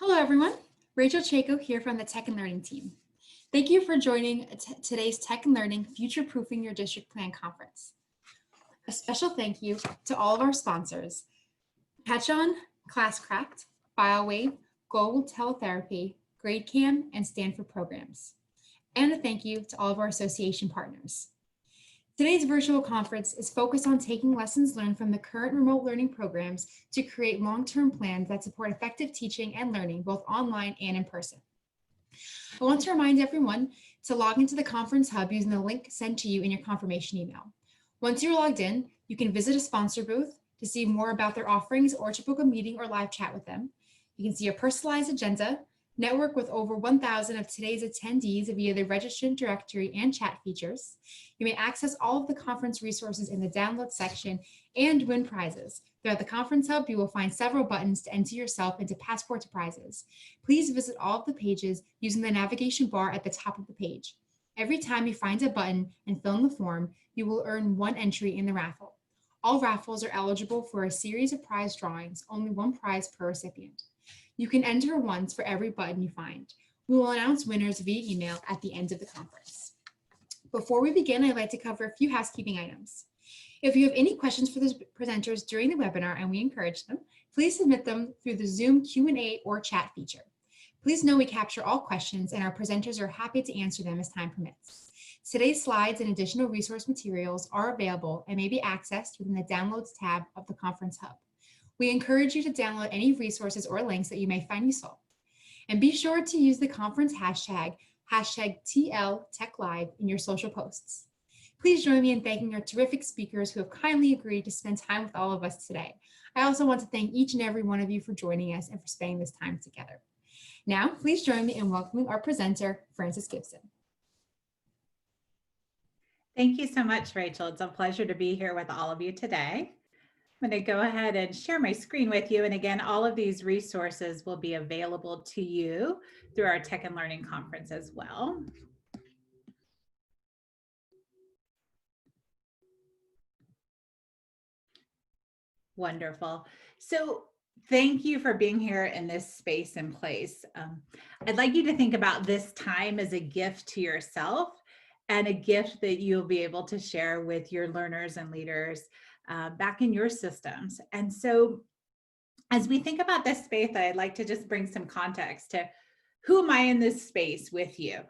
Hello, everyone. Rachel Chaco here from the Tech and Learning team. Thank you for joining today's Tech and Learning Future Proofing Your District Plan Conference. A special thank you to all of our sponsors, Patreon, Classcraft, BioWave, Global Teletherapy, GradeCam, and Stanford programs. And a thank you to all of our association partners. Today's virtual conference is focused on taking lessons learned from the current remote learning programs to create long-term plans that support effective teaching and learning both online and in person. I want to remind everyone to log into the Conference Hub using the link sent to you in your confirmation email. Once you're logged in, you can visit a sponsor booth to see more about their offerings or to book a meeting or live chat with them. You can see a personalized agenda, network with over 1,000 of today's attendees via the registrant directory and chat features. You may access all of the conference resources in the download section and win prizes. Throughout the Conference Hub, you will find several buttons to enter yourself into Passport to Prizes. Please visit all of the pages using the navigation bar at the top of the page. Every time you find a button and fill in the form, you will earn one entry in the raffle. All raffles are eligible for a series of prize drawings, only one prize per recipient. You can enter once for every button you find. We will announce winners via email at the end of the conference. Before we begin, I'd like to cover a few housekeeping items. If you have any questions for the presenters during the webinar, and we encourage them, please submit them through the Zoom Q&A or chat feature. Please know we capture all questions and our presenters are happy to answer them as time permits. Today's slides and additional resource materials are available and may be accessed within the Downloads tab of the Conference Hub. We encourage you to download any resources or links that you may find useful. And be sure to use the conference hashtag #TLTechLive in your social posts. Please join me in thanking our terrific speakers who have kindly agreed to spend time with all of us today. I also want to thank each and every one of you for joining us and for spending this time together. Now, please join me in welcoming our presenter, Frances Gipson. Thank you so much, Rachel. It's a pleasure to be here with all of you today. I'm going to go ahead and share my screen with you. And again, all of these resources will be available to you through our Tech and Learning Conference as well. Wonderful. So thank you for being here in this space and place. I'd like you to think about this time as a gift to yourself and a gift that you'll be able to share with your learners and leaders back in your systems. And so as we think about this space, I'd like to just bring some context to who am I in this space with you?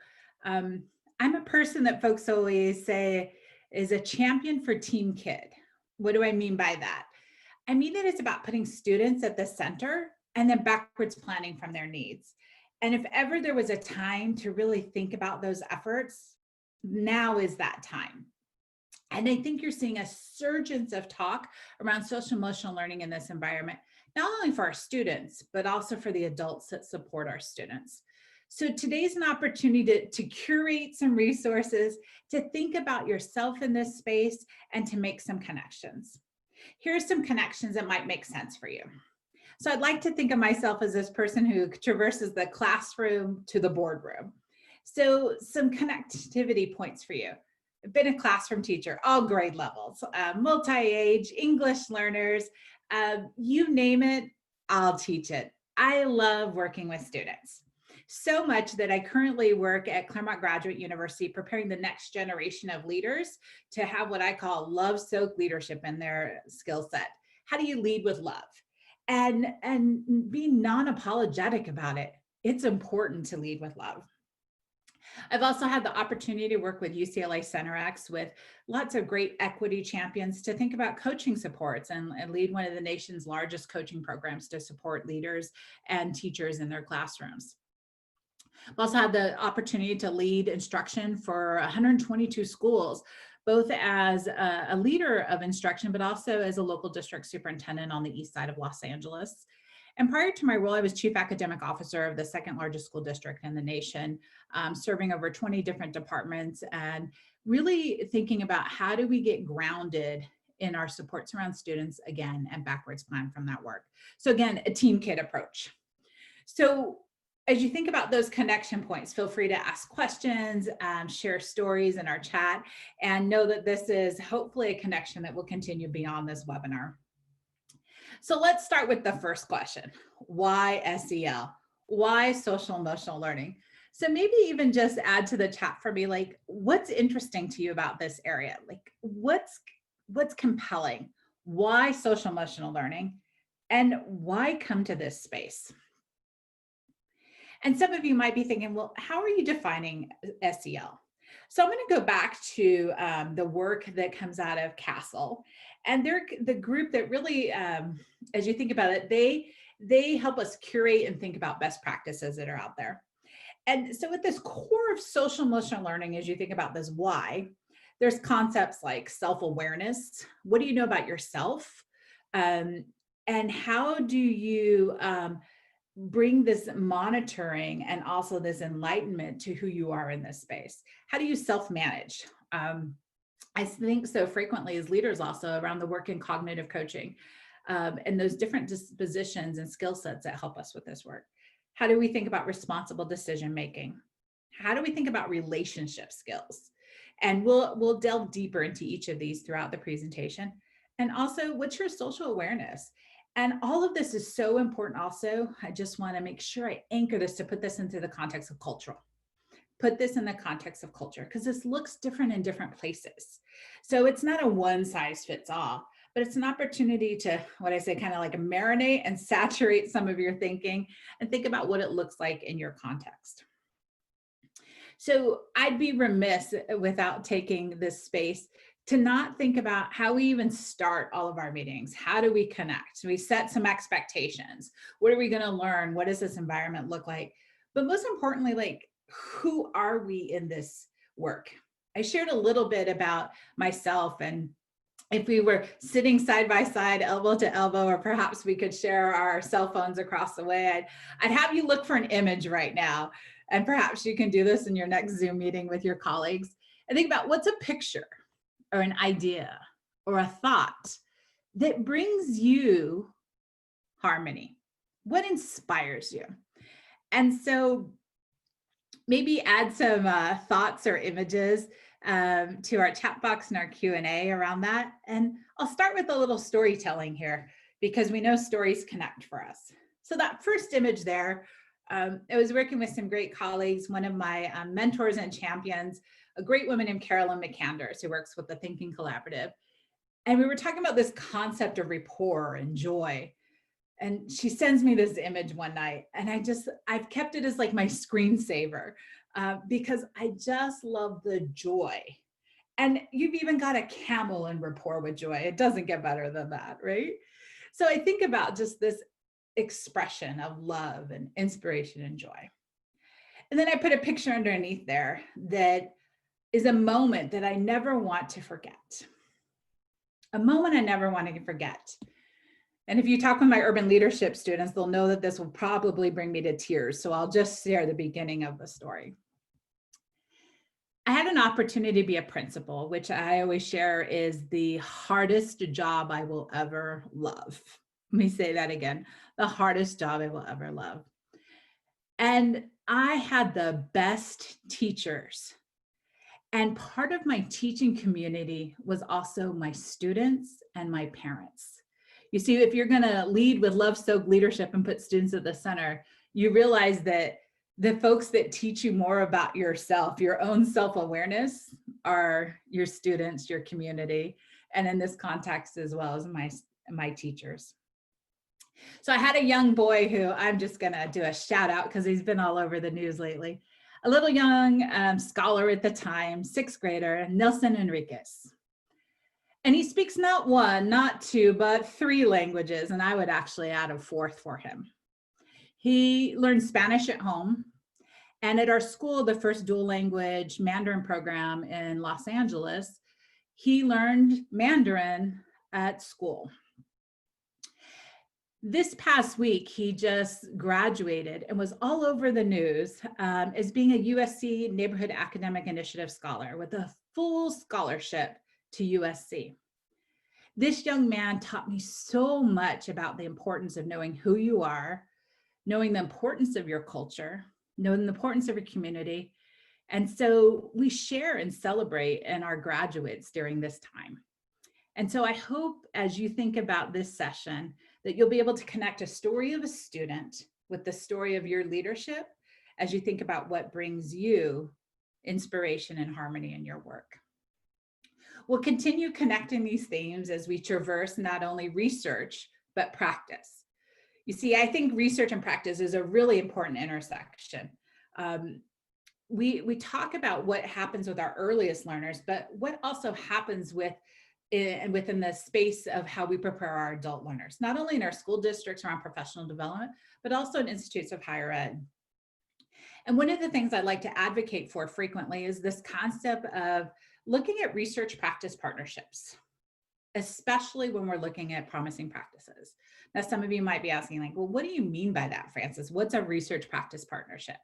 I'm a person that folks always say is a champion for Team Kid. What do I mean by that? I mean that it's about putting students at the center and then backwards planning from their needs. And if ever there was a time to really think about those efforts, now is that time. And I think you're seeing a surgence of talk around social emotional learning in this environment, not only for our students, but also for the adults that support our students. So today's an opportunity to curate some resources, to think about yourself in this space, and to make some connections. Here's some connections that might make sense for you. So I'd like to think of myself as this person who traverses the classroom to the boardroom. So some connectivity points for you. I've been a classroom teacher, all grade levels, multi-age, English learners, you name it, I'll teach it. I love working with students. So much that I currently work at Claremont Graduate University preparing the next generation of leaders to have what I call love-soaked leadership in their skill set. How do you lead with love? And be non-apologetic about it. It's important to lead with love. I've also had the opportunity to work with UCLA CenterX with lots of great equity champions to think about coaching supports and lead one of the nation's largest coaching programs to support leaders and teachers in their classrooms. I've also had the opportunity to lead instruction for 122 schools, both as a leader of instruction, but also as a local district superintendent on the east side of Los Angeles. And prior to my role, I was chief academic officer of the second largest school district in the nation, serving over 20 different departments and really thinking about how do we get grounded in our supports around students again and backwards plan from that work. So again, a Team Kid approach. So as you think about those connection points, feel free to ask questions, share stories in our chat, and know that this is hopefully a connection that will continue beyond this webinar. So let's start with the first question. Why SEL? why social emotional learning? So maybe even just add to the chat for me, like, what's interesting to you about this area? Like, what's compelling? Why social emotional learning? And why come to this space? And some of you might be thinking, well, how are you defining SEL? So I'm going to go back to the work that comes out of Castle, and they're the group that really, as you think about it, they help us curate and think about best practices that are out there. And so at this core of social emotional learning, as you think about this why, there's concepts like self-awareness. What do you know about yourself? Um, and how do you bring this monitoring and also this enlightenment to who you are in this space? How do you self-manage? I think so frequently as leaders also around the work in cognitive coaching and those different dispositions and skill sets that help us with this work. How do we think about responsible decision making? How do we think about relationship skills? And we'll delve deeper into each of these throughout the presentation. And also, what's your social awareness? And all of this is so important also. I just want to make sure I anchor this to put this into the context of cultural. Put this in the context of culture because this looks different in different places. So it's not a one size fits all, but it's an opportunity to, what I say, kind of like marinate and saturate some of your thinking and think about what it looks like in your context. So I'd be remiss without taking this space to not think about how we even start all of our meetings. How do we connect? We set some expectations. What are we going to learn? What does this environment look like? But most importantly, like, who are we in this work? I shared a little bit about myself, and if we were sitting side by side, elbow to elbow, or perhaps we could share our cell phones across the way, I'd have you look for an image right now. And perhaps you can do this in your next Zoom meeting with your colleagues and think about what's a picture or an idea or a thought that brings you harmony. What inspires you? And so maybe add some thoughts or images to our chat box and our Q&A around that. And I'll start with a little storytelling here because we know stories connect for us. So that first image there, I was working with some great colleagues, one of my mentors and champions, a great woman named Carolyn McCanders, who works with the Thinking Collaborative. And we were talking about this concept of rapport and joy. And she sends me this image one night, and I've kept it as like my screensaver because I just love the joy. And you've even got a camel in rapport with joy. It doesn't get better than that, right? So I think about just this expression of love and inspiration and joy. And then I put a picture underneath there that is a moment that I never want to forget. A moment I never want to forget. And if you talk with my urban leadership students, they'll know that this will probably bring me to tears. So I'll just share the beginning of the story. I had an opportunity to be a principal, which I always share is the hardest job I will ever love. Let me say that again, the hardest job I will ever love. And I had the best teachers. And part of my teaching community was also my students and my parents. You see, if you're going to lead with love-soaked leadership and put students at the center, you realize that the folks that teach you more about yourself, your own self-awareness, are your students, your community, and in this context as well as my teachers. So I had a young boy who I'm just going to do a shout out because he's been all over the news lately. A little young scholar at the time, sixth grader, Nelson Enriquez. And he speaks not one, not two, but three languages, and I would actually add a fourth for him. He learned Spanish at home, and at our school, the first dual language Mandarin program in Los Angeles, he learned Mandarin at school. This past week, he just graduated and was all over the news as being a USC Neighborhood Academic Initiative Scholar with a full scholarship to USC. This young man taught me so much about the importance of knowing who you are, knowing the importance of your culture, knowing the importance of your community. And so we share and celebrate in our graduates during this time. And so I hope as you think about this session that you'll be able to connect a story of a student with the story of your leadership as you think about what brings you inspiration and harmony in your work. We'll continue connecting these themes as we traverse not only research, but practice. You see, I think research and practice is a really important intersection. We talk about what happens with our earliest learners, but what also happens within the space of how we prepare our adult learners, not only in our school districts around professional development, but also in institutes of higher ed. And one of the things I like to advocate for frequently is this concept of looking at research practice partnerships, especially when we're looking at promising practices. Now, some of you might be asking, like, well, what do you mean by that, Frances? What's a research practice partnership?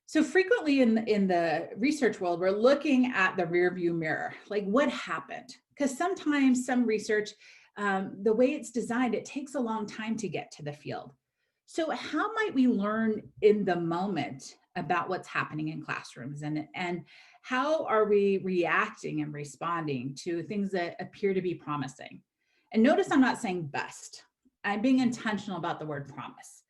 So frequently in the research world, we're looking at the rearview mirror, like what happened? Because sometimes some research, the way it's designed, it takes a long time to get to the field. So how might we learn in the moment about what's happening in classrooms, and how are we reacting and responding to things that appear to be promising? And notice I'm not saying best. I'm being intentional about the word promise.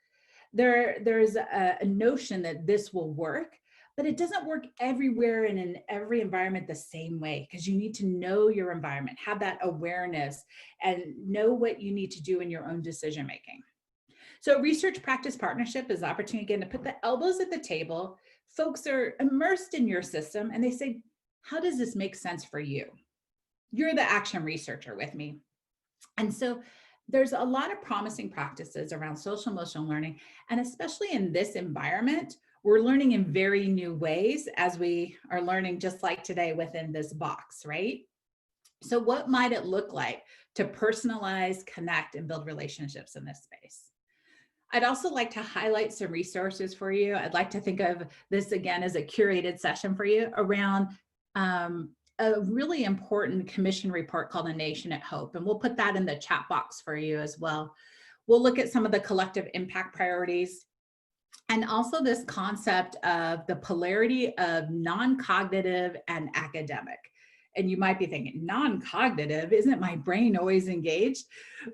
There's a notion that this will work, but it doesn't work everywhere and in every environment the same way, because you need to know your environment, have that awareness, and know what you need to do in your own decision making. So research practice partnership is the opportunity, again, to put the elbows at the table. Folks are immersed in your system and they say, how does this make sense for you? You're the action researcher with me. And so there's a lot of promising practices around social emotional learning. And especially in this environment, we're learning in very new ways as we are learning, just like today within this box, right? So what might it look like to personalize, connect, and build relationships in this space? I'd also like to highlight some resources for you. I'd like to think of this again as a curated session for you around a really important commission report called A Nation at Hope. And we'll put that in the chat box for you as well. We'll look at some of the collective impact priorities, and also this concept of the polarity of non-cognitive and academic. And you might be thinking, non-cognitive, isn't my brain always engaged?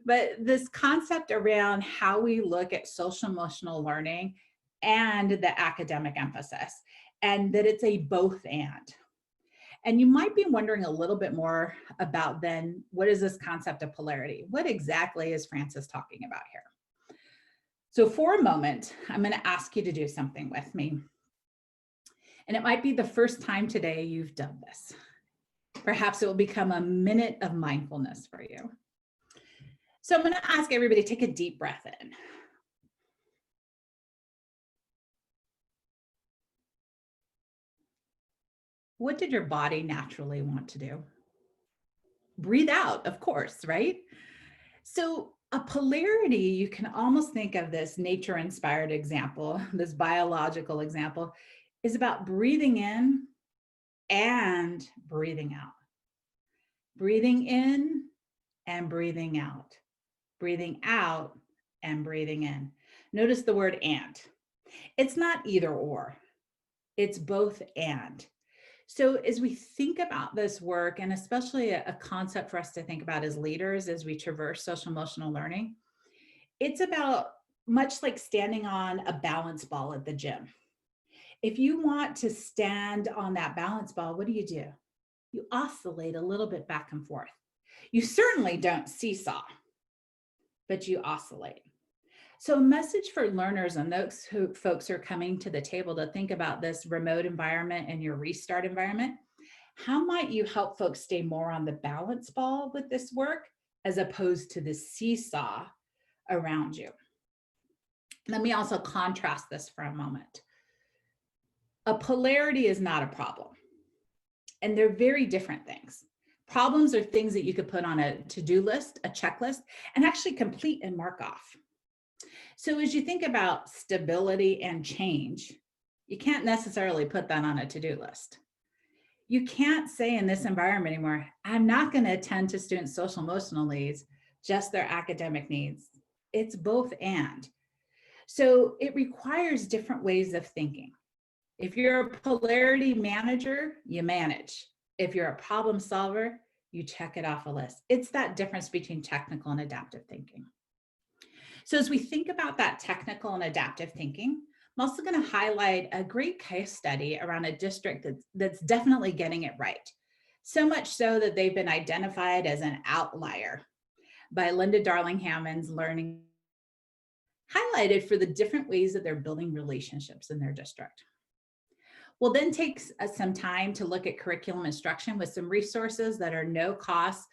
But this concept around how we look at social emotional learning and the academic emphasis, and that it's a both and. And you might be wondering a little bit more about then, what is this concept of polarity? What exactly is Frances talking about here? So for a moment, I'm going to ask you to do something with me. And it might be the first time today you've done this. Perhaps it will become a minute of mindfulness for you. So I'm going to ask everybody to take a deep breath in. What did your body naturally want to do? Breathe out, of course, right? So a polarity, you can almost think of this nature-inspired example, this biological example, is about breathing in and breathing out. Breathing in and breathing out. Breathing out and breathing in. Notice the word and. It's not either or. It's both and. So as we think about this work, and especially a concept for us to think about as leaders as we traverse social emotional learning, it's about much like standing on a balance ball at the gym. If you want to stand on that balance ball, what do? You oscillate a little bit back and forth. You certainly don't seesaw, but you oscillate. So a message for learners and those folks who are coming to the table to think about this remote environment and your restart environment, how might you help folks stay more on the balance ball with this work as opposed to the seesaw around you? Let me also contrast this for a moment. A polarity is not a problem, and they're very different things. Problems are things that you could put on a to-do list, a checklist, and actually complete and mark off. So as you think about stability and change, you can't necessarily put that on a to-do list. You can't say in this environment anymore, I'm not going to attend to students' social emotional needs, just their academic needs. It's both and. So it requires different ways of thinking. If you're a polarity manager, you manage. If you're a problem solver, you check it off a list. It's that difference between technical and adaptive thinking. So as we think about that technical and adaptive thinking, I'm also going to highlight a great case study around a district that's definitely getting it right. So much so that they've been identified as an outlier by Linda Darling Hammond's Learning, highlighted for the different ways that they're building relationships in their district. We'll then take some time to look at curriculum instruction with some resources that are no cost,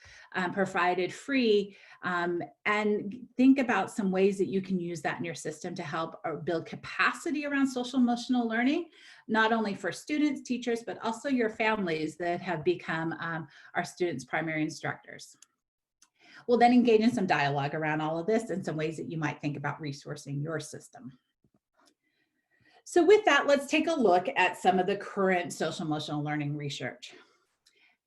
provided free, and think about some ways that you can use that in your system to help build capacity around social emotional learning, not only for students, teachers, but also your families that have become our students' primary instructors. We'll then engage in some dialogue around all of this and some ways that you might think about resourcing your system. So with that, let's take a look at some of the current social emotional learning research.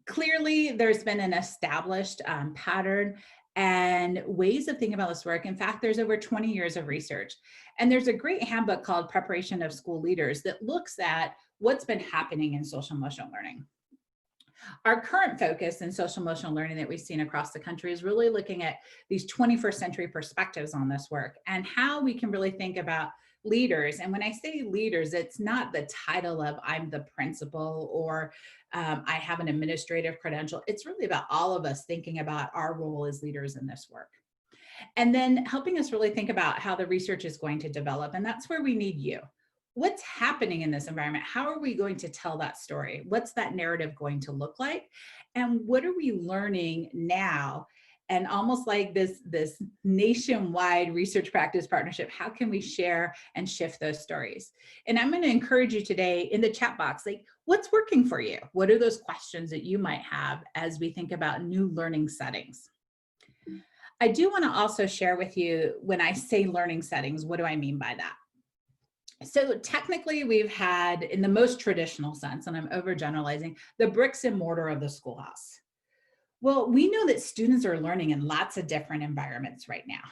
Clearly, there's been an established pattern and ways of thinking about this work. In fact, there's over 20 years of research. And there's a great handbook called Preparation of School Leaders that looks at what's been happening in social emotional learning. Our current focus in social emotional learning that we've seen across the country is really looking at these 21st century perspectives on this work and how we can really think about leaders. And when I say leaders, it's not the title of I'm the principal or I have an administrative credential. It's really about all of us thinking about our role as leaders in this work. And then helping us really think about how the research is going to develop. And that's where we need you. What's happening in this environment? How are we going to tell that story? What's that narrative going to look like? And what are we learning now? And almost like this nationwide research practice partnership, how can we share and shift those stories? And I'm going to encourage you today in the chat box, like, what's working for you? What are those questions that you might have as we think about new learning settings? I do want to also share with you, when I say learning settings, what do I mean by that? So technically we've had, in the most traditional sense, and I'm overgeneralizing, the bricks and mortar of the schoolhouse. Well, we know that students are learning in lots of different environments right now.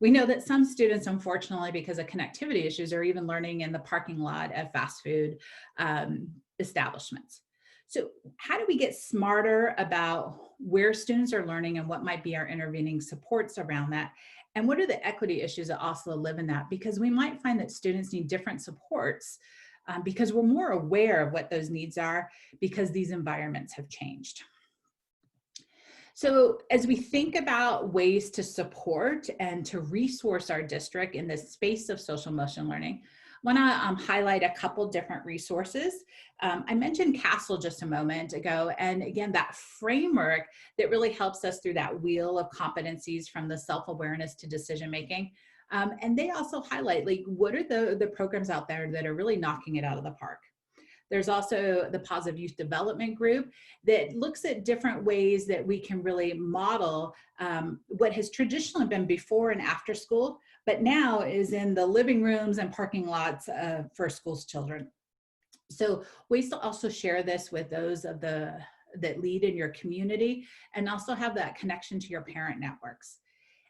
We know that some students, unfortunately, because of connectivity issues, are even learning in the parking lot of fast food establishments. So how do we get smarter about where students are learning and what might be our intervening supports around that? And what are the equity issues that also live in that? Because we might find that students need different supports because we're more aware of what those needs are because these environments have changed. So as we think about ways to support and to resource our district in the space of social emotional learning, I want to highlight a couple different resources. I mentioned CASTLE just a moment ago, and again, that framework that really helps us through that wheel of competencies from the self-awareness to decision-making. And they also highlight, like, what are the programs out there that are really knocking it out of the park? There's also the Positive Youth Development Group that looks at different ways that we can really model what has traditionally been before and after school, but now is in the living rooms and parking lots for schools' children. So ways to also share this with those of that lead in your community and also have that connection to your parent networks.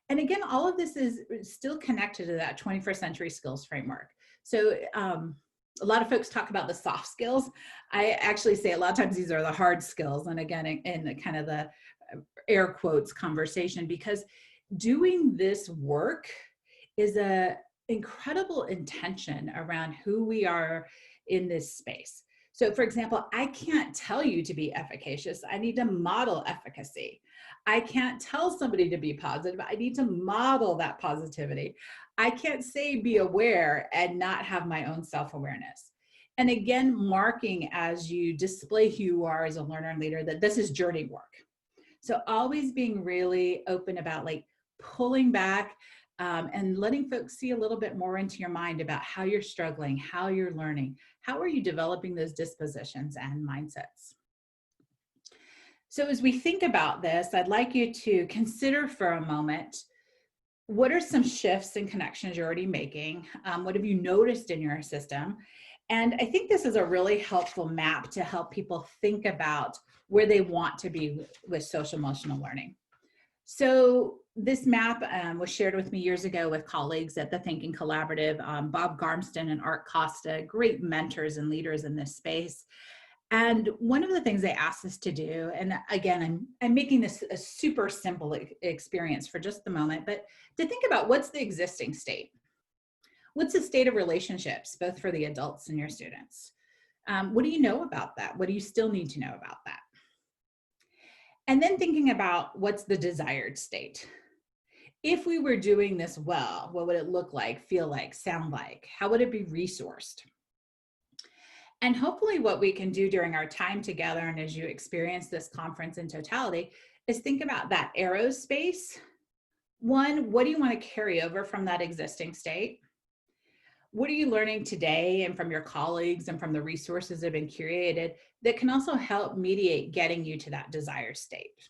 And again, all of this is still connected to that 21st century skills framework. So a lot of folks talk about the soft skills. I actually say a lot of times these are the hard skills. And again, in the kind of the air quotes conversation, because doing this work is an incredible intention around who we are in this space. So for example, I can't tell you to be efficacious. I need to model efficacy. I can't tell somebody to be positive. I need to model that positivity. I can't say be aware and not have my own self-awareness. And again, marking as you display who you are as a learner and leader that this is journey work. So always being really open about like pulling back and letting folks see a little bit more into your mind about how you're struggling, how you're learning, how are you developing those dispositions and mindsets. So as we think about this, I'd like you to consider for a moment, what are some shifts and connections you're already making? What have you noticed in your system? And I think this is a really helpful map to help people think about where they want to be with social emotional learning. So this map was shared with me years ago with colleagues at the Thinking Collaborative, Bob Garmston and Art Costa, great mentors and leaders in this space. And one of the things they asked us to do, and again, I'm making this a super simple experience for just the moment, but to think about what's the existing state? What's the state of relationships, both for the adults and your students? What do you know about that? What do you still need to know about that? And then thinking about what's the desired state. If we were doing this well, what would it look like, feel like, sound like? How would it be resourced? And hopefully what we can do during our time together and as you experience this conference in totality is think about that aerospace. One, what do you want to carry over from that existing state? What are you learning today and from your colleagues and from the resources that have been curated that can also help mediate getting you to that desired state?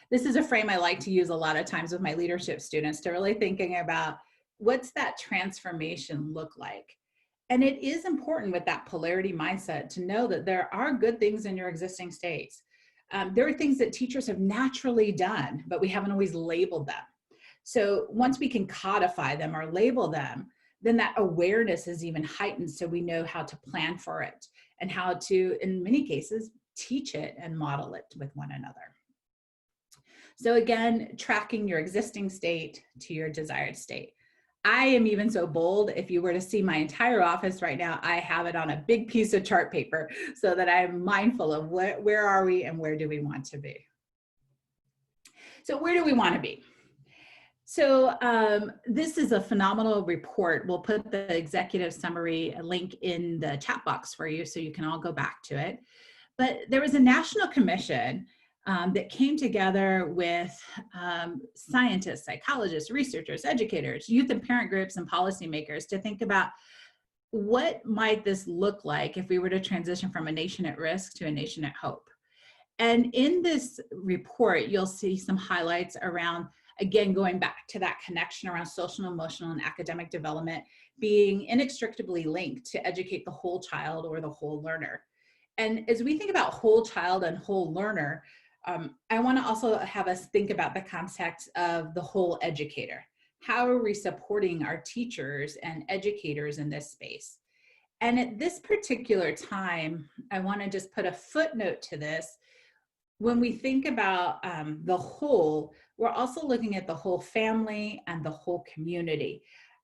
This is a frame I like to use a lot of times with my leadership students to really thinking about what's that transformation look like? And it is important with that polarity mindset to know that there are good things in your existing states. There are things that teachers have naturally done, but we haven't always labeled them. So once we can codify them or label them, then that awareness is even heightened so we know how to plan for it and how to, in many cases, teach it and model it with one another. So again, tracking your existing state to your desired state. I am even so bold, if you were to see my entire office right now, I have it on a big piece of chart paper so that I'm mindful of where are we and where do we want to be. So where do we want to be? So this is a phenomenal report. We'll put the executive summary link in the chat box for you so you can all go back to it. But there was a national commission that came together with scientists, psychologists, researchers, educators, youth and parent groups, and policymakers to think about what might this look like if we were to transition from a nation at risk to a nation at hope. And in this report, you'll see some highlights around, again, going back to that connection around social, emotional, and academic development being inextricably linked to educate the whole child or the whole learner. And as we think about whole child and whole learner, I want to also have us think about the context of the whole educator. How are we supporting our teachers and educators in this space? And at this particular time, I want to just put a footnote to this. When we think about the whole, we're also looking at the whole family and the whole community,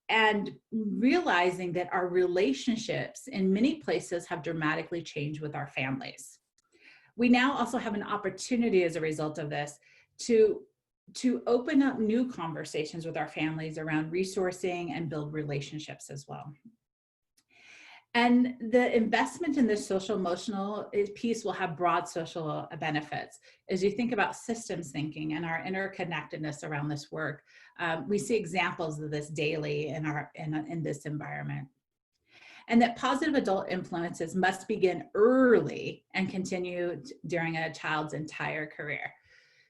and realizing that our relationships in many places have dramatically changed with our families. We now also have an opportunity as a result of this to open up new conversations with our families around resourcing and build relationships as well. And the investment in this social emotional piece will have broad social benefits. As you think about systems thinking and our interconnectedness around this work, we see examples of this daily in this environment. And that positive adult influences must begin early and continue during a child's entire career.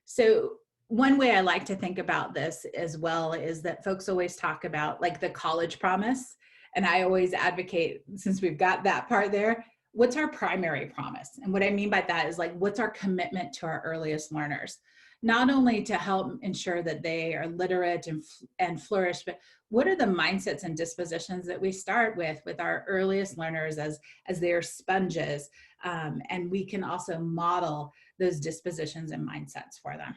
So one way I like to think about this as well is that folks always talk about like the college promise. And I always advocate, since we've got that part there, what's our primary promise? And what I mean by that is like, what's our commitment to our earliest learners? Not only to help ensure that they are literate and flourish, but what are the mindsets and dispositions that we start with our earliest learners as they are sponges, and we can also model those dispositions and mindsets for them.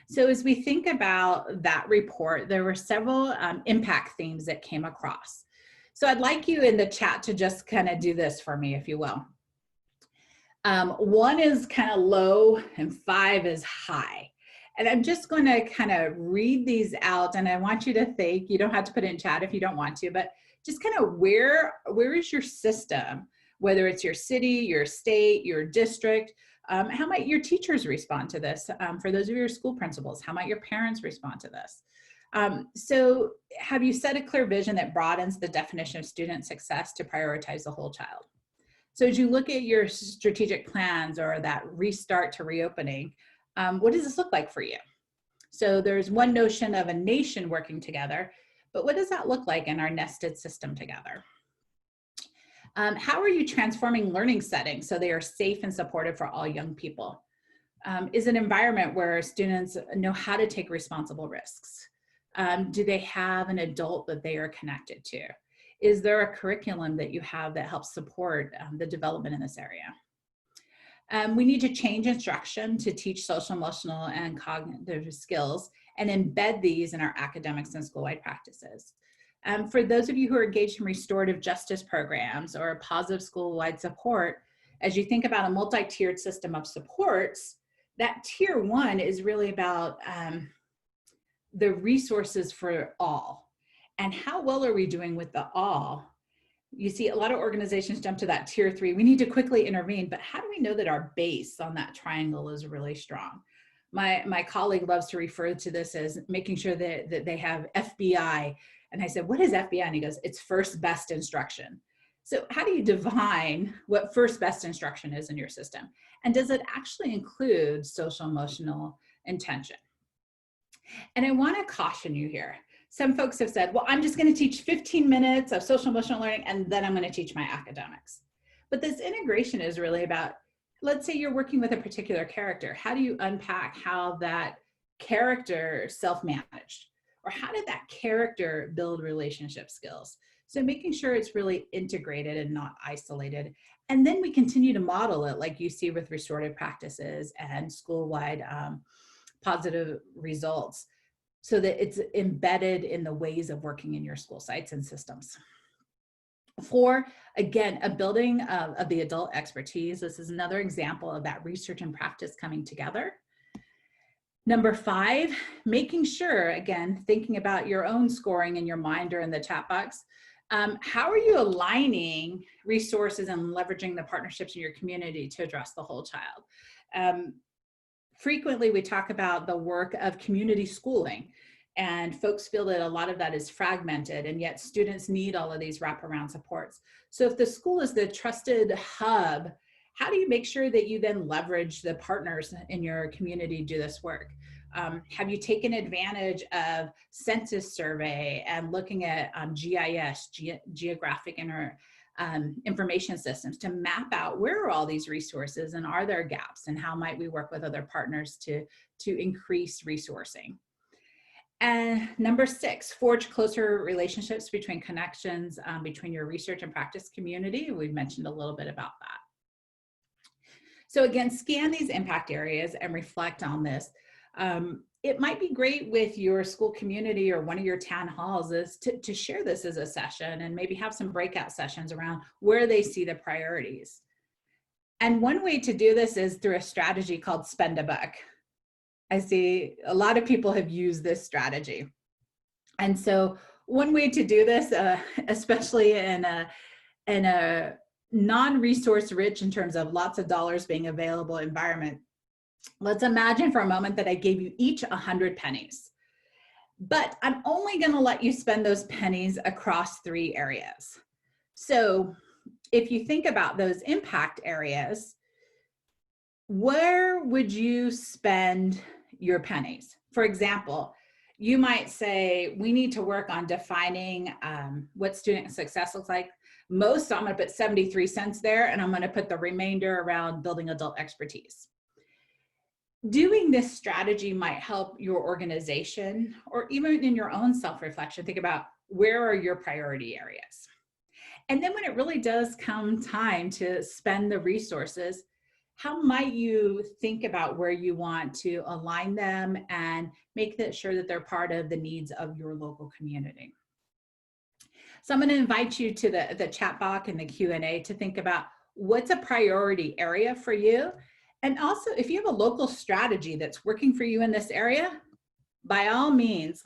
So as we think about that report, there were several impact themes that came across. So I'd like you in the chat to just kind of do this for me, if you will. 1 is kind of low and 5 is high. And I'm just going to kind of read these out, and I want you to think, you don't have to put it in chat if you don't want to, but just kind of where is your system, whether it's your city, your state, your district. How might your teachers respond to this? For those of your school principals, how might your parents respond to this? So have you set a clear vision that broadens the definition of student success to prioritize the whole child? So as you look at your strategic plans or that restart to reopening, what does this look like for you? So there's one notion of a nation working together, but what does that look like in our nested system together? How are you transforming learning settings so they are safe and supportive for all young people? Is an environment where students know how to take responsible risks? Do they have an adult that they are connected to? Is there a curriculum that you have that helps support the development in this area? We need to change instruction to teach social, emotional, and cognitive skills and embed these in our academics and school-wide practices. For those of you who are engaged in restorative justice programs or positive school-wide support, as you think about a multi-tiered system of supports, that tier one is really about the resources for all. And how well are we doing with the all? You see a lot of organizations jump to that tier three. We need to quickly intervene, but how do we know that our base on that triangle is really strong? My colleague loves to refer to this as making sure that they have FBI. And I said, what is FBI? And he goes, it's first best instruction. So how do you define what first best instruction is in your system? And does it actually include social emotional intention? And I want to caution you here. Some folks have said, well, I'm just going to teach 15 minutes of social emotional learning, and then I'm going to teach my academics. But this integration is really about, let's say you're working with a particular character. How do you unpack how that character self-managed? Or how did that character build relationship skills? So making sure it's really integrated and not isolated. And then we continue to model it like you see with restorative practices and school-wide positive results, so that it's embedded in the ways of working in your school sites and systems. 4, again, a building of the adult expertise. This is another example of that research and practice coming together. Number 5, making sure, again, thinking about your own scoring in your mind or in the chat box. How are you aligning resources and leveraging the partnerships in your community to address the whole child? Frequently, we talk about the work of community schooling, and folks feel that a lot of that is fragmented, and yet students need all of these wraparound supports. So if the school is the trusted hub, how do you make sure that you then leverage the partners in your community to do this work? Have you taken advantage of census survey and looking at GIS, geographic information systems, to map out where are all these resources and are there gaps, and how might we work with other partners to increase resourcing? And number 6, forge closer relationships between connections between your research and practice community. We've mentioned a little bit about that. So again, scan these impact areas and reflect on this. It might be great with your school community or one of your town halls is to share this as a session and maybe have some breakout sessions around where they see the priorities. And one way to do this is through a strategy called spend a buck. I see a lot of people have used this strategy. And so one way to do this, especially in a non-resource rich in terms of lots of dollars being available environment, let's imagine for a moment that I gave you each 100 pennies, but I'm only going to let you spend those pennies across 3 areas. So if you think about those impact areas, where would you spend your pennies? For example, you might say, we need to work on defining what student success looks like. Most, I'm going to put 73 cents there, and I'm going to put the remainder around building adult expertise. Doing this strategy might help your organization, or even in your own self-reflection, think about where are your priority areas. And then when it really does come time to spend the resources, how might you think about where you want to align them and make sure that they're part of the needs of your local community? So I'm going to invite you to the chat box and the Q&A to think about what's a priority area for you. And also, if you have a local strategy that's working for you in this area, by all means,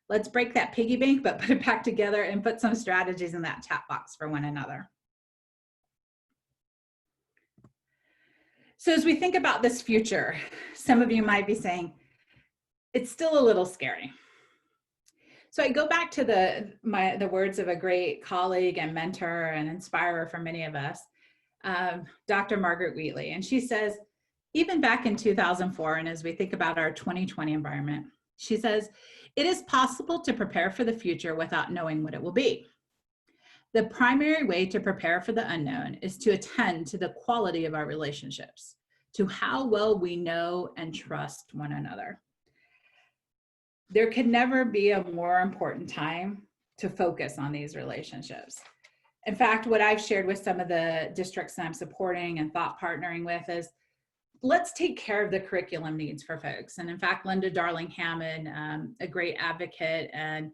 let's break that piggy bank, but put it back together and put some strategies in that chat box for one another. So as we think about this future, some of you might be saying, it's still a little scary. So I go back to the words of a great colleague and mentor and inspirer for many of us, Dr. Margaret Wheatley. And she says, even back in 2004, and as we think about our 2020 environment, she says, it is possible to prepare for the future without knowing what it will be. The primary way to prepare for the unknown is to attend to the quality of our relationships, to how well we know and trust one another. There could never be a more important time to focus on these relationships. In fact, what I've shared with some of the districts that I'm supporting and thought partnering with is, let's take care of the curriculum needs for folks. And in fact, Linda Darling-Hammond, a great advocate and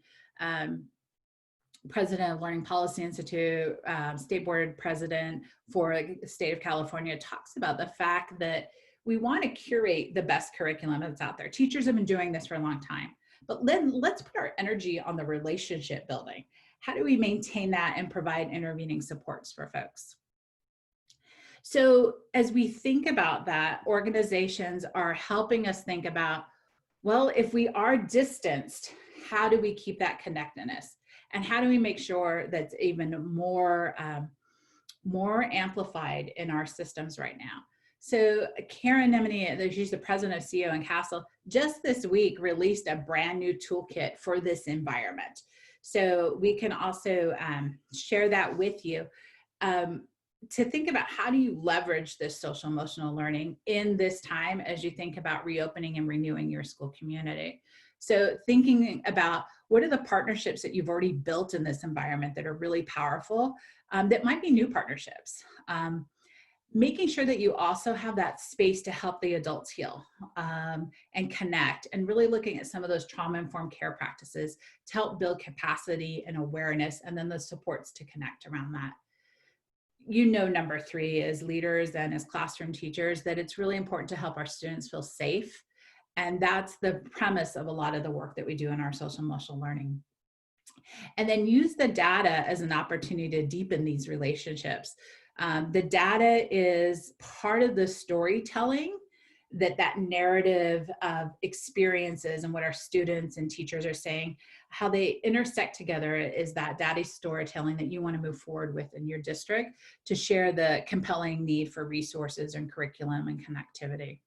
president of Learning Policy Institute, state board president for the state of California, talks about the fact that we want to curate the best curriculum that's out there. Teachers have been doing this for a long time, but then let's put our energy on the relationship building. How do we maintain that and provide intervening supports for folks? So as we think about that, organizations are helping us think about, well, if we are distanced, how do we keep that connectedness? And how do we make sure that's even more amplified in our systems right now? So Karen Nemini, she's the president of CEO and Castle, just this week released a brand new toolkit for this environment. So we can also share that with you to think about, how do you leverage this social emotional learning in this time as you think about reopening and renewing your school community. So thinking about, what are the partnerships that you've already built in this environment that are really powerful, that might be new partnerships. Making sure that you also have that space to help the adults heal and connect, and really looking at some of those trauma-informed care practices to help build capacity and awareness, and then the supports to connect around that. You know, number 3 as leaders and as classroom teachers, that it's really important to help our students feel safe. And that's the premise of a lot of the work that we do in our social emotional learning. And then use the data as an opportunity to deepen these relationships. The data is part of the storytelling, that narrative of experiences and what our students and teachers are saying, how they intersect together, is that data storytelling that you want to move forward with in your district to share the compelling need for resources and curriculum and connectivity.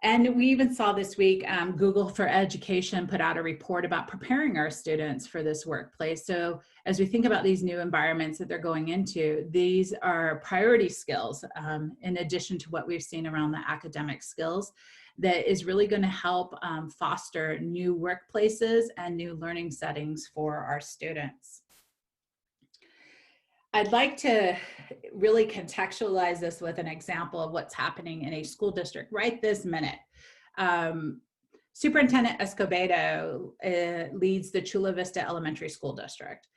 And we even saw this week, Google for Education put out a report about preparing our students for this workplace. So as we think about these new environments that they're going into, these are priority skills, in addition to what we've seen around the academic skills, that is really going to help foster new workplaces and new learning settings for our students. I'd like to really contextualize this with an example of what's happening in a school district right this minute. Superintendent Escobedo leads the Chula Vista Elementary School District.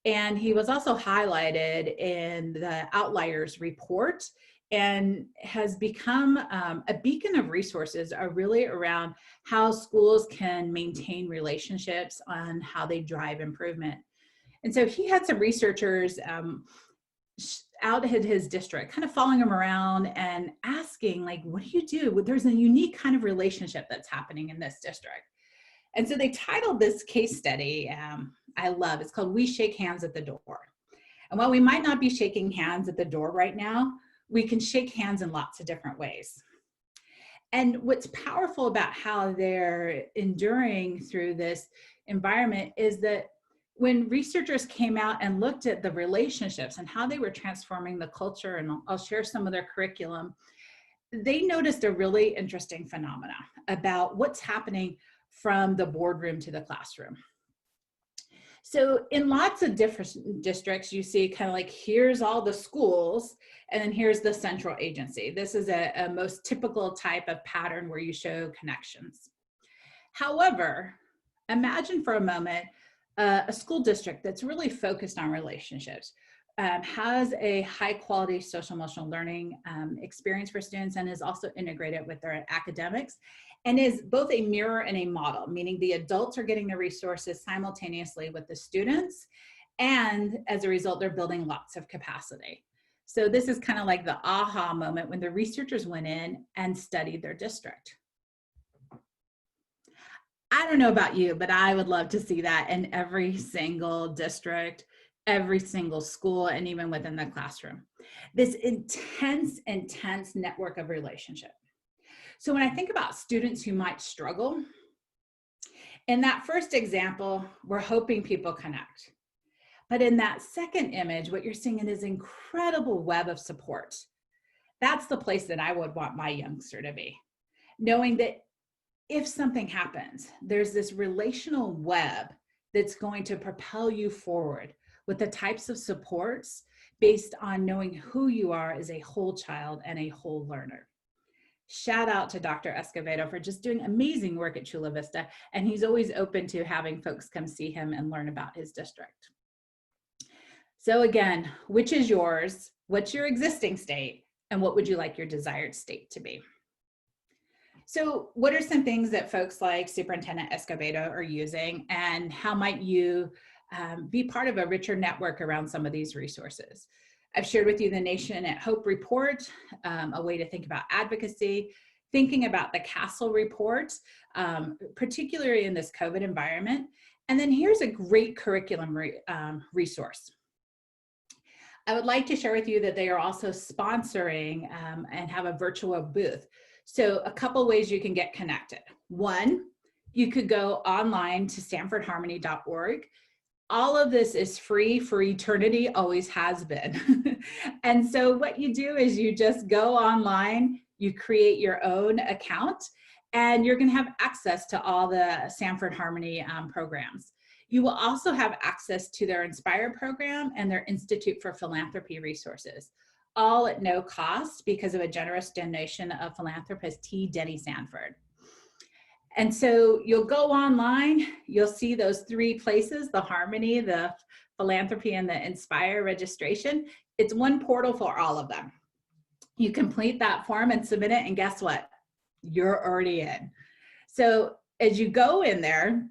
And he was also highlighted in the Outliers report, and has become a beacon of resources really around how schools can maintain relationships on how they drive improvement. And so he had some researchers out at his district, kind of following him around and asking, like, what do you do? There's a unique kind of relationship that's happening in this district. And so they titled this case study, I love, it's called We Shake Hands at the Door. And while we might not be shaking hands at the door right now, we can shake hands in lots of different ways. And what's powerful about how they're enduring through this environment is that when researchers came out and looked at the relationships and how they were transforming the culture, and I'll share some of their curriculum, they noticed a really interesting phenomena about what's happening from the boardroom to the classroom. So in lots of different districts, you see kind of like, here's all the schools, and then here's the central agency. This is a most typical type of pattern where you show connections. However, imagine for a moment a school district that's really focused on relationships, has a high quality social emotional learning experience for students, and is also integrated with their academics, and is both a mirror and a model, meaning the adults are getting the resources simultaneously with the students, and as a result, they're building lots of capacity. So this is kind of like the aha moment when the researchers went in and studied their district. I don't know about you, but I would love to see that in every single district, every single school, and even within the classroom. This intense network of relationship. So when I think about students who might struggle, in that first example, we're hoping people connect. But in that second image, what you're seeing is an incredible web of support. That's the place that I would want my youngster to be, knowing that if something happens, there's this relational web that's going to propel you forward with the types of supports based on knowing who you are as a whole child and a whole learner. Shout out to Dr. Escovedo for just doing amazing work at Chula Vista, and he's always open to having folks come see him and learn about his district. So again, which is yours? What's your existing state? And what would you like your desired state to be? So what are some things that folks like Superintendent Escovedo are using, and how might you be part of a richer network around some of these resources? I've shared with you the Nation at Hope report, a way to think about advocacy, thinking about the Castle report, particularly in this COVID environment. And then here's a great curriculum resource. I would like to share with you that they are also sponsoring and have a virtual booth. So a couple ways you can get connected. One, you could go online to stanfordharmony.org. All of this is free for eternity, always has been. And so what you do is you just go online, you create your own account, and you're gonna have access to all the Stanford Harmony programs. You will also have access to their Inspire program and their Institute for Philanthropy resources, all at no cost because of a generous donation of philanthropist T. Denny Sanford. And so you'll go online, you'll see those three places, the Harmony, the Philanthropy, and the Inspire registration. It's one portal for all of them. You complete that form and submit it, and guess what? You're already in. So as you go in there,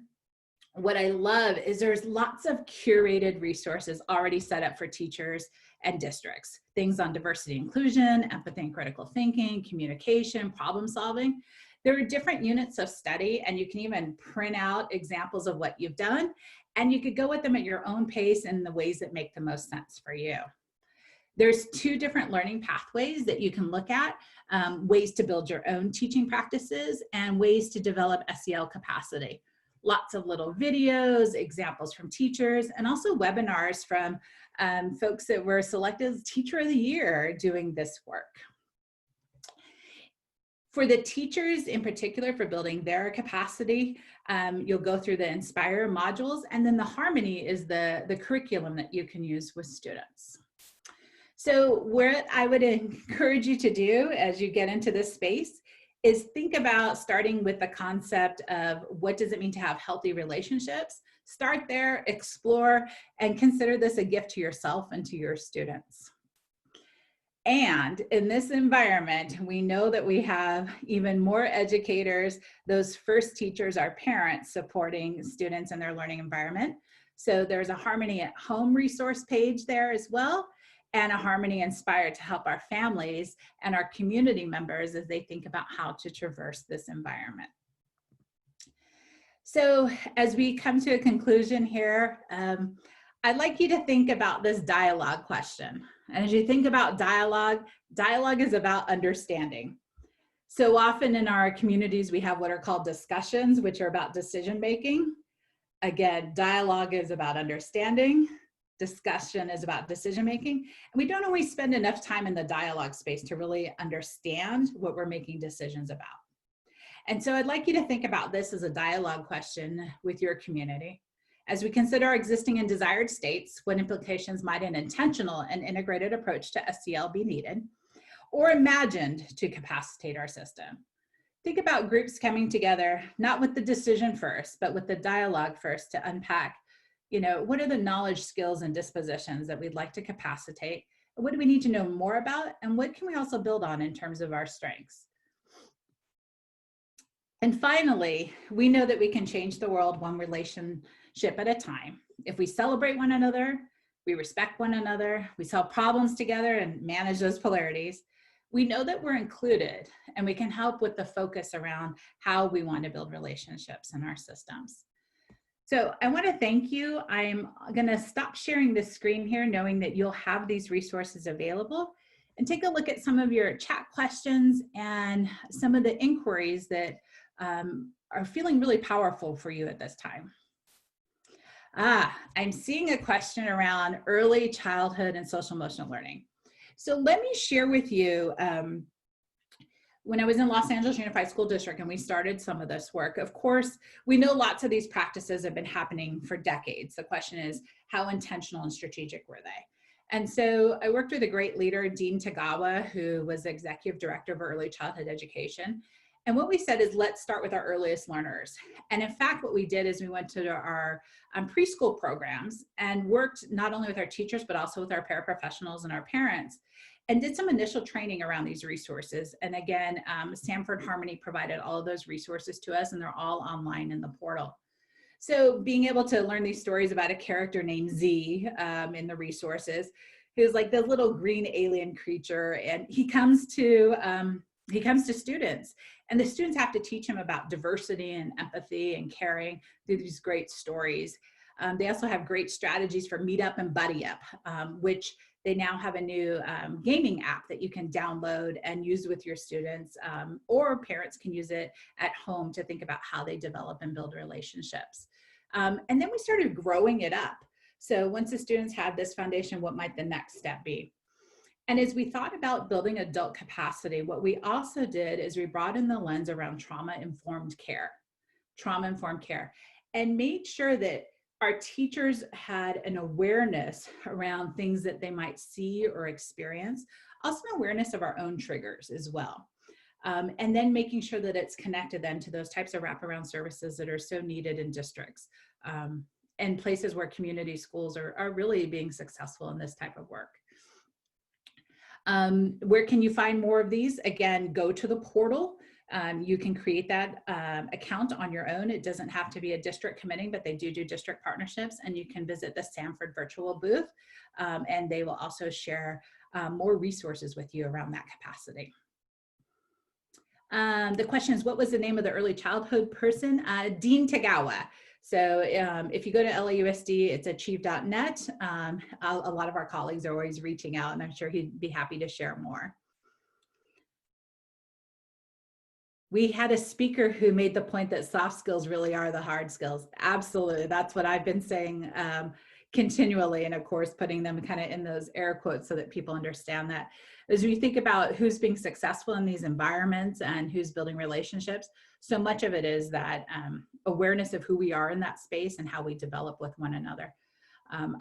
what I love is there's lots of curated resources already set up for teachers and districts. Things on diversity, inclusion, empathy and critical thinking, communication, problem solving. There are different units of study, and you can even print out examples of what you've done, and you could go with them at your own pace in the ways that make the most sense for you. There's two different learning pathways that you can look at, ways to build your own teaching practices and ways to develop SEL capacity. Lots of little videos, examples from teachers, and also webinars from folks that were selected as Teacher of the Year doing this work. For the teachers in particular, for building their capacity, you'll go through the Inspire modules, and then the Harmony is the curriculum that you can use with students. So what I would encourage you to do as you get into this space is think about starting with the concept of what does it mean to have healthy relationships. Start there, explore, and consider this a gift to yourself and to your students. And in this environment, we know that we have even more educators, those first teachers, our parents, supporting students in their learning environment. So there's a Harmony at Home resource page there as well, and a Harmony Inspire to help our families and our community members as they think about how to traverse this environment. So as we come to a conclusion here, I'd like you to think about this dialogue question. And as you think about dialogue, dialogue is about understanding. So often in our communities, we have what are called discussions, which are about decision making. Again, dialogue is about understanding. Discussion is about decision making. And we don't always spend enough time in the dialogue space to really understand what we're making decisions about. And so I'd like you to think about this as a dialogue question with your community. As we consider our existing and desired states, what implications might an intentional and integrated approach to SEL be needed or imagined to capacitate our system? Think about groups coming together, not with the decision first, but with the dialogue first to unpack, what are the knowledge, skills, and dispositions that we'd like to capacitate? What do we need to know more about? And what can we also build on in terms of our strengths? And finally, we know that we can change the world one relationship at a time. If we celebrate one another, we respect one another, we solve problems together and manage those polarities, we know that we're included and we can help with the focus around how we want to build relationships in our systems. So I want to thank you. I'm going to stop sharing this screen here, knowing that you'll have these resources available, and take a look at some of your chat questions and some of the inquiries that are feeling really powerful for you at this time. I'm seeing a question around early childhood and social emotional learning. So let me share with you when I was in Los Angeles Unified School District and we started some of this work, of course, we know lots of these practices have been happening for decades. The question is, how intentional and strategic were they? And so I worked with a great leader, Dean Tagawa, who was executive director of early childhood education. And what we said is, let's start with our earliest learners. And in fact, what we did is we went to our preschool programs and worked not only with our teachers, but also with our paraprofessionals and our parents, and did some initial training around these resources. And again, Sanford Harmony provided all of those resources to us, and they're all online in the portal. So being able to learn these stories about a character named Z in the resources, who's like the little green alien creature, and he comes to students, and the students have to teach him about diversity and empathy and caring through these great stories. They also have great strategies for Meet Up and Buddy Up, which they now have a new gaming app that you can download and use with your students, or parents can use it at home to think about how they develop and build relationships. And then we started growing it up. So once the students had this foundation, what might the next step be? And as we thought about building adult capacity, what we also did is we brought in the lens around trauma-informed care, and made sure that our teachers had an awareness around things that they might see or experience, also an awareness of our own triggers as well. And then making sure that it's connected then to those types of wraparound services that are so needed in districts and places where community schools are really being successful in this type of work. Where can you find more of these? Again, go to the portal. You can create that account on your own. It doesn't have to be a district committing, but they do district partnerships, and you can visit the Sanford virtual booth, and they will also share more resources with you around that capacity. The question is, what was the name of the early childhood person? Dean Tagawa. So if you go to LAUSD, it's achieve.net. A lot of our colleagues are always reaching out, and I'm sure he'd be happy to share more. We had a speaker who made the point that soft skills really are the hard skills. Absolutely, that's what I've been saying continually, and of course, putting them kind of in those air quotes so that people understand that. As we think about who's being successful in these environments and who's building relationships, so much of it is that awareness of who we are in that space and how we develop with one another.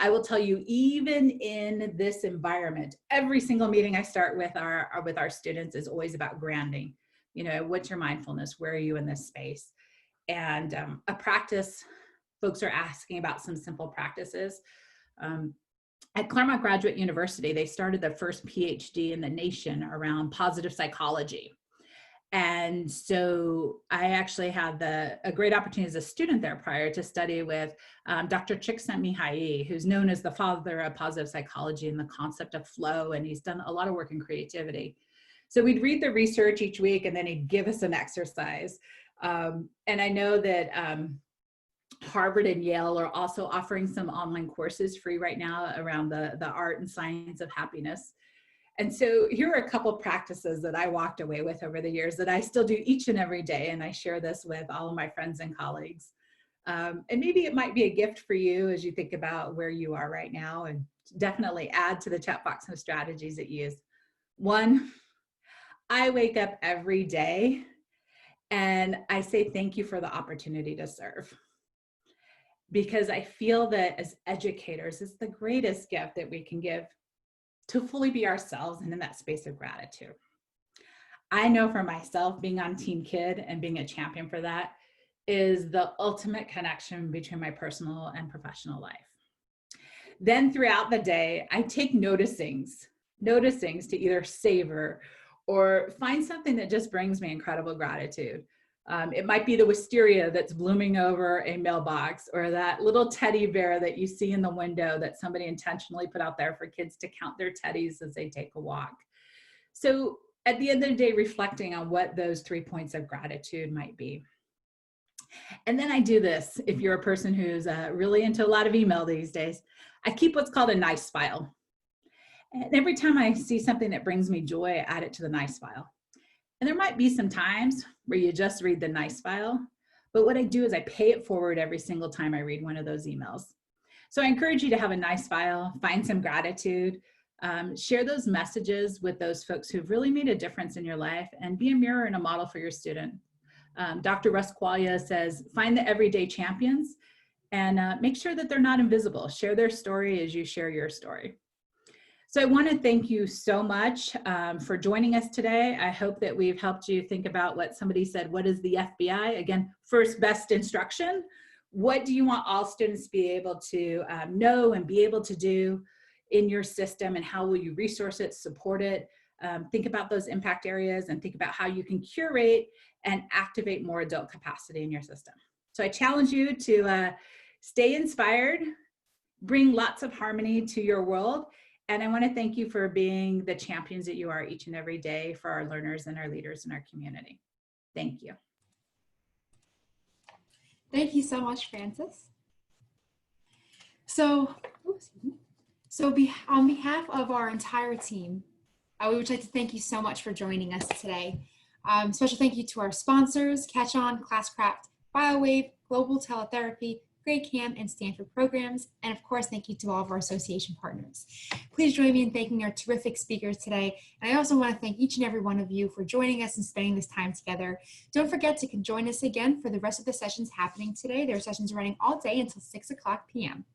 I will tell you, even in this environment, every single meeting I start with our students is always about grounding. You know, what's your mindfulness? Where are you in this space? And a practice, folks are asking about some simple practices. At Claremont Graduate University, they started the first Ph.D. in the nation around positive psychology. And so I actually had a great opportunity as a student there prior to study with Dr. Csikszentmihalyi, who's known as the father of positive psychology and the concept of flow, and he's done a lot of work in creativity. So we'd read the research each week, and then he'd give us an exercise. And I know that Harvard and Yale are also offering some online courses free right now around the art and science of happiness. And so here are a couple practices that I walked away with over the years that I still do each and every day, and I share this with all of my friends and colleagues. And maybe it might be a gift for you as you think about where you are right now, and definitely add to the chat box some strategies that you use. One, I wake up every day and I say thank you for the opportunity to serve, because I feel that as educators, it's the greatest gift that we can give, to fully be ourselves and in that space of gratitude. I know for myself, being on Team Kid and being a champion for that is the ultimate connection between my personal and professional life. Then throughout the day, I take noticings to either savor or find something that just brings me incredible gratitude. It might be the wisteria that's blooming over a mailbox, or that little teddy bear that you see in the window that somebody intentionally put out there for kids to count their teddies as they take a walk. So at the end of the day, reflecting on what those 3 points of gratitude might be. And then I do this, if you're a person who's really into a lot of email these days, I keep what's called a nice file. And every time I see something that brings me joy, I add it to the nice file. And there might be some times where you just read the nice file, but what I do is I pay it forward every single time I read one of those emails. So I encourage you to have a nice file, find some gratitude. Share those messages with those folks who've really made a difference in your life, and be a mirror and a model for your student. Dr. Russ Quaglia says, find the everyday champions and make sure that they're not invisible. Share their story as you share your story. So I want to thank you so much for joining us today. I hope that we've helped you think about what somebody said, what is the FBI? Again, first best instruction. What do you want all students to be able to know and be able to do in your system, and how will you resource it, support it? Think about those impact areas and think about how you can curate and activate more adult capacity in your system. So I challenge you to stay inspired, bring lots of harmony to your world. And I want to thank you for being the champions that you are each and every day for our learners and our leaders in our community. Thank you. Thank you so much, Frances. So on behalf of our entire team, we would like to thank you so much for joining us today. Special thank you to our sponsors, Catch On, Classcraft, BioWave, Global Teletherapy, GrayCam, and Stanford programs, and of course, thank you to all of our association partners. Please join me in thanking our terrific speakers today, and I also want to thank each and every one of you for joining us and spending this time together. Don't forget to join us again for the rest of the sessions happening today. There are sessions running all day until 6 o'clock p.m.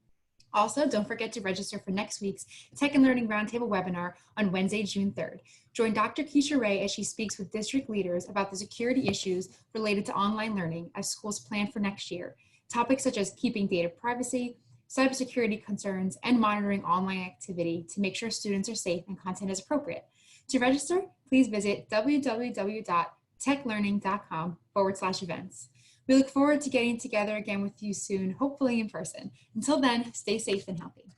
Also, don't forget to register for next week's Tech and Learning Roundtable webinar on Wednesday, June 3rd. Join Dr. Keisha Ray as she speaks with district leaders about the security issues related to online learning as schools plan for next year. Topics such as keeping data privacy, cybersecurity concerns, and monitoring online activity to make sure students are safe and content is appropriate. To register, please visit www.techlearning.com/events. We look forward to getting together again with you soon, hopefully in person. Until then, stay safe and healthy.